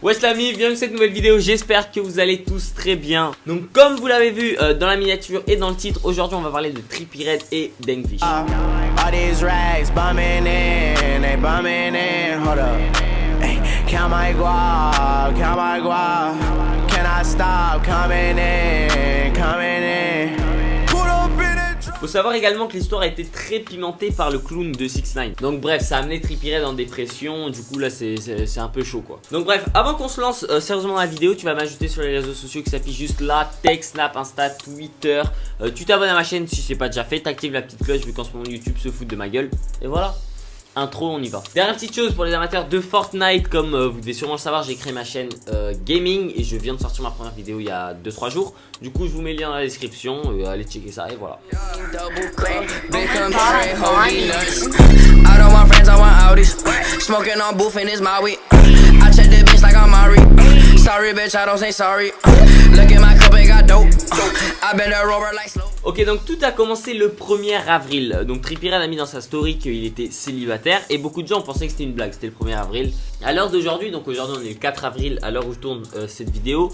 Wesh l'ami, bienvenue dans cette nouvelle vidéo, j'espère que vous allez tous très bien. Donc comme vous l'avez vu dans la miniature et dans le titre, aujourd'hui on va parler de Trippie Redd et d'Engvish. Faut savoir également que l'histoire a été très pimentée par le clown de 6ix9ine. Donc bref, ça a amené Trippie Redd en dépression. Du coup là c'est un peu chaud quoi. Donc bref, avant qu'on se lance sérieusement dans la vidéo, tu vas m'ajouter sur les réseaux sociaux qui s'affichent juste là: Text, Snap, Insta, Twitter. Tu t'abonnes à ma chaîne si c'est pas déjà fait. T'actives la petite cloche vu qu'en ce moment YouTube se fout de ma gueule. Et voilà. Intro, on y va. Dernière petite chose pour les amateurs de Fortnite, comme vous devez sûrement le savoir, j'ai créé ma chaîne gaming et je viens de sortir ma première vidéo il y a 2-3 jours. Du coup je vous mets le lien dans la description, allez checker ça et voilà. Ok, donc tout a commencé le 1er avril. Donc Trippie Redd a mis dans sa story qu'il était célibataire et beaucoup de gens pensaient que c'était une blague, c'était le 1er avril. À l'heure d'aujourd'hui, donc aujourd'hui on est le 4 avril, à l'heure où je tourne cette vidéo,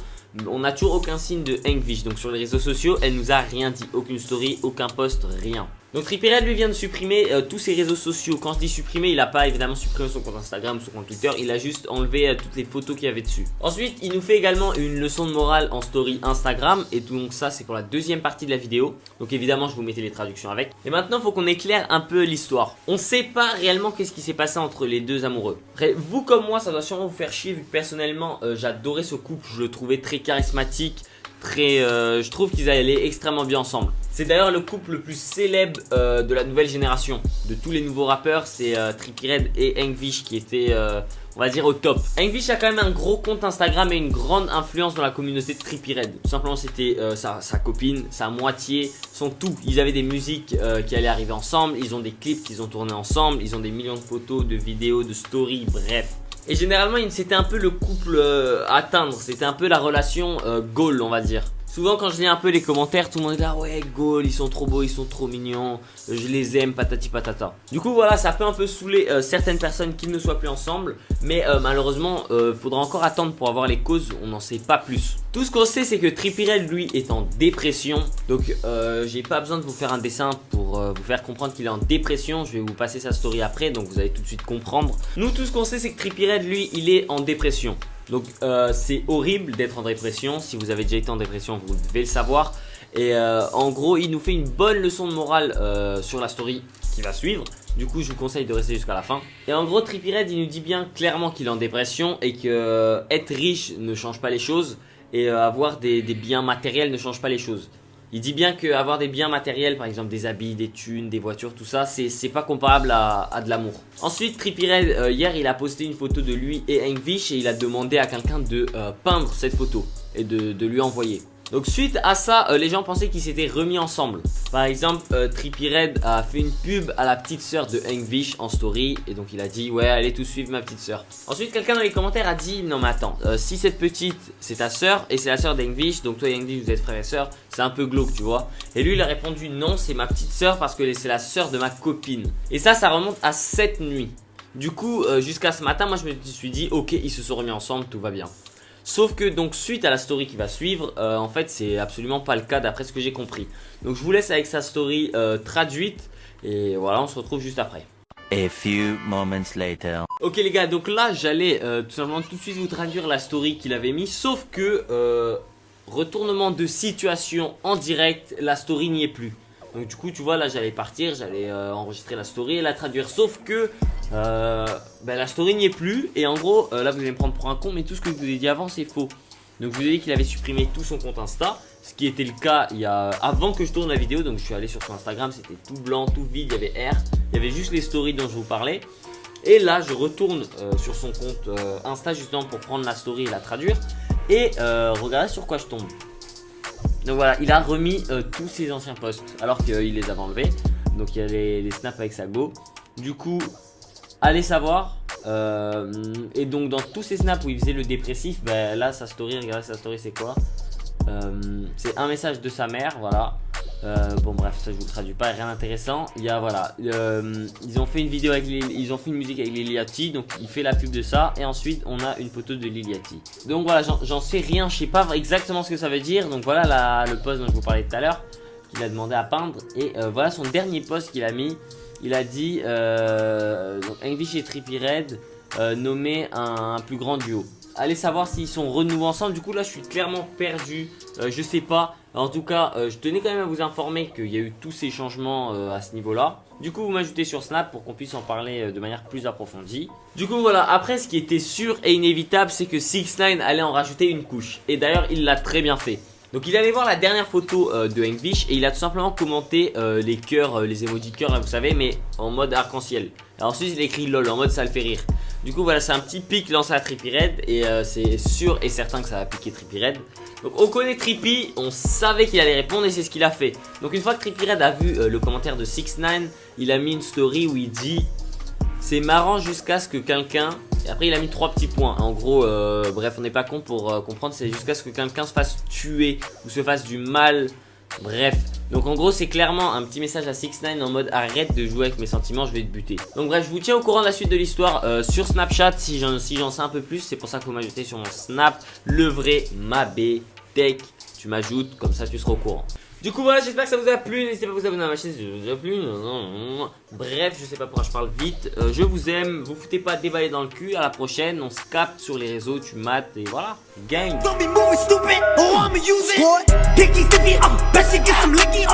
on n'a toujours aucun signe de Engvish. Donc sur les réseaux sociaux, elle nous a rien dit, aucune story, aucun post, rien. Donc Trippie Redd lui vient de supprimer tous ses réseaux sociaux. Quand je dis supprimer, il n'a pas évidemment supprimé son compte Instagram, son compte Twitter, il a juste enlevé toutes les photos qu'il y avait dessus. Ensuite, il nous fait également une leçon de morale en story Instagram. Et donc ça, c'est pour la deuxième partie de la vidéo. Donc évidemment, je vous mettais les traductions avec. Et maintenant, il faut qu'on éclaire un peu l'histoire. On ne sait pas réellement qu'est-ce qui s'est passé entre les deux amoureux. Après, vous comme moi, ça doit sûrement vous faire chier vu que personnellement, j'adorais ce couple. Je le trouvais très charismatique. Je trouve qu'ils allaient extrêmement bien ensemble. C'est d'ailleurs le couple le plus célèbre de la nouvelle génération. De tous les nouveaux rappeurs, c'est Trippie Redd et Engvish qui étaient, on va dire, au top. Engvish a quand même un gros compte Instagram et une grande influence dans la communauté de Trippie Redd. Tout simplement, c'était sa copine, sa moitié, son tout. Ils avaient des musiques qui allaient arriver ensemble, ils ont des clips qu'ils ont tournés ensemble, ils ont des millions de photos, de vidéos, de stories, bref. Et généralement, c'était un peu le couple à atteindre, c'était un peu la relation goal, on va dire. Souvent quand je lis un peu les commentaires, tout le monde est là: ouais, goal, ils sont trop beaux, ils sont trop mignons, je les aime, patati patata. Du coup voilà, ça peut un peu saouler certaines personnes qu'ils ne soient plus ensemble. Mais malheureusement, faudra encore attendre pour avoir les causes, on n'en sait pas plus. Tout ce qu'on sait, c'est que Trippie Redd lui est en dépression. Donc j'ai pas besoin de vous faire un dessin pour vous faire comprendre qu'il est en dépression. Je vais vous passer sa story après, donc vous allez tout de suite comprendre. Nous, tout ce qu'on sait, c'est que Trippie Redd lui, il est en dépression. Donc c'est horrible d'être en dépression. Si vous avez déjà été en dépression, vous devez le savoir. Et en gros, il nous fait une bonne leçon de morale sur la story qui va suivre. Du coup, je vous conseille de rester jusqu'à la fin. Et en gros, Trippie Redd, il nous dit bien clairement qu'il est en dépression et que être riche ne change pas les choses et avoir des biens matériels ne change pas les choses. Il dit bien qu'avoir des biens matériels, par exemple des habits, des thunes, des voitures, tout ça, c'est pas comparable à de l'amour. Ensuite, Trippie Redd, hier, il a posté une photo de lui et Engvish et il a demandé à quelqu'un de peindre cette photo et de lui envoyer. Donc suite à ça, les gens pensaient qu'ils s'étaient remis ensemble. Par exemple, Trippie Redd a fait une pub à la petite sœur de Engvish en story. Et donc il a dit: ouais, allez tous suivre ma petite sœur. Ensuite, quelqu'un dans les commentaires a dit: non mais attends, si cette petite c'est ta sœur et c'est la sœur d'Engvish, donc toi et Engvish vous êtes frère et sœur, c'est un peu glauque, tu vois. Et lui il a répondu: non, c'est ma petite sœur parce que c'est la sœur de ma copine. Et ça remonte à cette nuit. Du coup, jusqu'à ce matin, moi je me suis dit: ok, ils se sont remis ensemble, tout va bien. Sauf que donc suite à la story qui va suivre, en fait c'est absolument pas le cas d'après ce que j'ai compris. Donc je vous laisse avec sa story traduite et voilà, on se retrouve juste après. A few moments later. Ok les gars, donc là j'allais tout simplement tout de suite vous traduire la story qu'il avait mis. Sauf que retournement de situation en direct, la story n'y est plus. Donc du coup tu vois là j'allais partir, j'allais enregistrer la story et la traduire. Sauf que la story n'y est plus. Et en gros là vous allez me prendre pour un con, mais tout ce que je vous ai dit avant c'est faux. Donc je vous ai dit qu'il avait supprimé tout son compte Insta, ce qui était le cas avant que je tourne la vidéo. Donc je suis allé sur son Instagram, c'était tout blanc, tout vide, il y avait R, il y avait juste les stories dont je vous parlais. Et là je retourne sur son compte Insta justement pour prendre la story et la traduire. Et regardez sur quoi je tombe. Donc voilà, il a remis tous ses anciens posts alors qu'il les avait enlevés. Donc il y a les snaps avec sa go. Du coup, allez savoir. Et donc dans tous ces snaps où il faisait le dépressif, là sa story, regardez sa story c'est quoi, c'est un message de sa mère, voilà. Bon bref, ça je vous traduis pas, rien d'intéressant. Il y a voilà, ils ont fait une vidéo avec ils ont fait une musique avec Lil Yachty, donc il fait la pub de ça. Et ensuite on a une photo de Lil Yachty. Donc voilà, j'en sais rien, je sais pas exactement ce que ça veut dire. Donc voilà le post dont je vous parlais tout à l'heure, qu'il a demandé à peindre. Et voilà son dernier post qu'il a mis. Il a dit donc Engvish et Trippie Redd nommé un plus grand duo. Allez savoir s'ils sont renouvelés ensemble. Du coup là je suis clairement perdu, je sais pas. En tout cas je tenais quand même à vous informer qu'il y a eu tous ces changements à ce niveau là. Du coup vous m'ajoutez sur Snap pour qu'on puisse en parler de manière plus approfondie. Du coup voilà, après ce qui était sûr et inévitable, c'est que 6ix9ine allait en rajouter une couche. Et d'ailleurs il l'a très bien fait. Donc il allait voir la dernière photo de Engvish et il a tout simplement commenté les cœurs, les emojis cœurs là vous savez, mais en mode arc-en-ciel. Alors ensuite il a écrit lol en mode ça le fait rire. Du coup voilà, c'est un petit pic lancé à Trippie Redd et c'est sûr et certain que ça va piquer Trippie Redd. Donc on connaît Trippie, on savait qu'il allait répondre et c'est ce qu'il a fait. Donc une fois que Trippie Redd a vu le commentaire de 6ix9ine, il a mis une story où il dit c'est marrant jusqu'à ce que quelqu'un... Et après il a mis 3 petits points. En gros, bref on n'est pas con pour comprendre, c'est jusqu'à ce que quelqu'un se fasse tuer ou se fasse du mal. Bref, donc en gros c'est clairement un petit message à 6ix9ine en mode arrête de jouer avec mes sentiments, je vais te buter. Donc bref, je vous tiens au courant de la suite de l'histoire sur Snapchat si j'en sais un peu plus. C'est pour ça que vous m'ajoutez sur mon Snap, le vrai Mabé Tech. Tu m'ajoutes, comme ça tu seras au courant. Du coup voilà, j'espère que ça vous a plu, n'hésitez pas à vous abonner à ma chaîne si ça vous a plu. Bref, je sais pas pourquoi je parle vite, je vous aime, vous foutez pas déballer dans le cul, à la prochaine, on se capte sur les réseaux, tu mates et voilà, gang. Don't be moving stupid, oh I'ma use it. Picky sticky, bet she get some licky,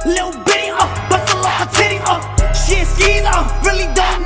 little bitty, bust a lot of titty, she is skeezy, really don't